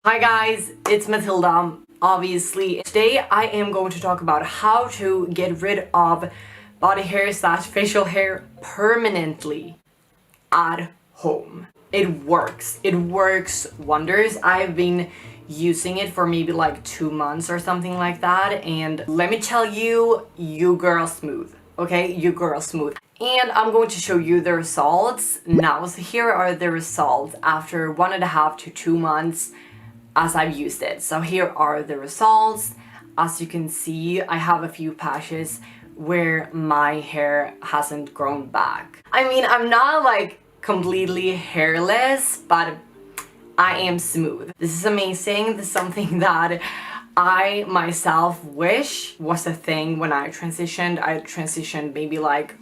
Hi guys, it's Mathilda. Obviously, today I am going to talk about how to get rid of body hair / facial hair permanently at home. It works. It works wonders. I've been using it for maybe like 2 months or something like that, and let me tell you, you girl smooth. Okay, you girl smooth. And I'm going to show you the results now. So here are the results after 1.5 to 2 months as I've used it. So here are the results. As you can see, I have a few patches where my hair hasn't grown back. I mean, I'm not like completely hairless, but I am smooth. This is amazing. This is something that I myself wish was a thing when I transitioned. I transitioned maybe like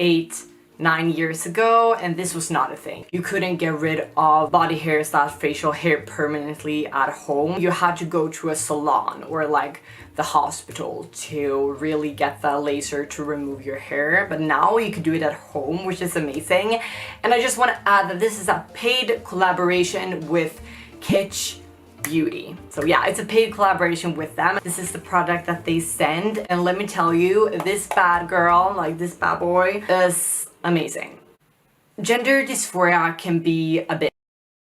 8-9 years ago, and this was not a thing. You couldn't get rid of body hair / facial hair permanently at home. You had to go to a salon or like the hospital to really get the laser to remove your hair, but now you can do it at home, which is amazing. And I just want to add that this is a paid collaboration with KetchBeauty. So yeah, it's a paid collaboration with them. This is the product that they send, and let me tell you, this bad girl, like this bad boy, is amazing. Gender dysphoria can be a bit.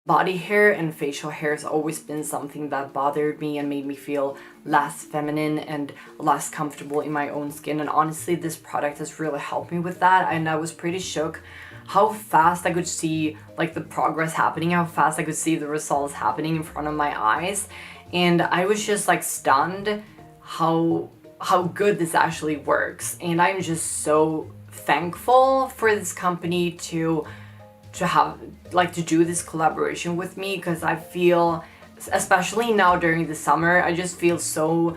Body hair and facial hair has always been something that bothered me and made me feel less feminine and less comfortable in my own skin, and honestly this product has really helped me with that. And I was pretty shook how fast I could see like the progress happening, how fast I could see the results happening in front of my eyes, and I was just like stunned how good this actually works. And I'm just so thankful for this company to have to do this collaboration with me, because I feel, especially now during the summer, I just feel so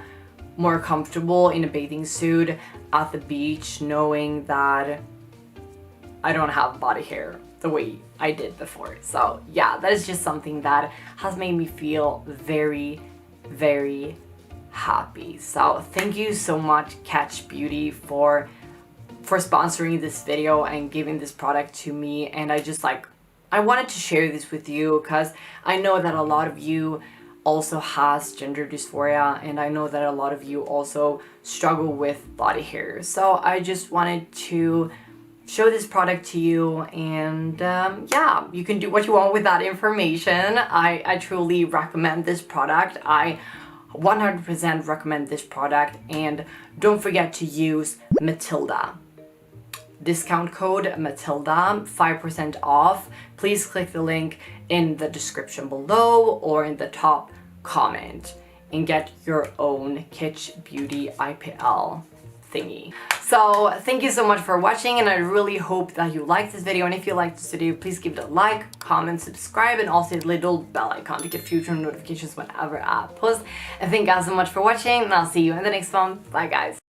more comfortable in a bathing suit at the beach, knowing that I don't have body hair the way I did before. So yeah, that is just something that has made me feel very, very happy. So thank you so much, KetchBeauty, for sponsoring this video and giving this product to me. And I wanted to share this with you because I know that a lot of you also has gender dysphoria, and I know that a lot of you also struggle with body hair. So I just wanted to show this product to you, and yeah, you can do what you want with that information. I truly recommend this product. I 100% recommend this product, and don't forget to use Mathilda. Discount code Mathilda, 5% off. Please click the link in the description below or in the top comment and get your own KetchBeauty IPL thingy. So thank you so much for watching, and I really hope that you liked this video. And if you liked this video, please give it a like, comment, subscribe, and also the little bell icon to get future notifications whenever I post. And thank you guys so much for watching, and I'll see you in the next one. Bye guys.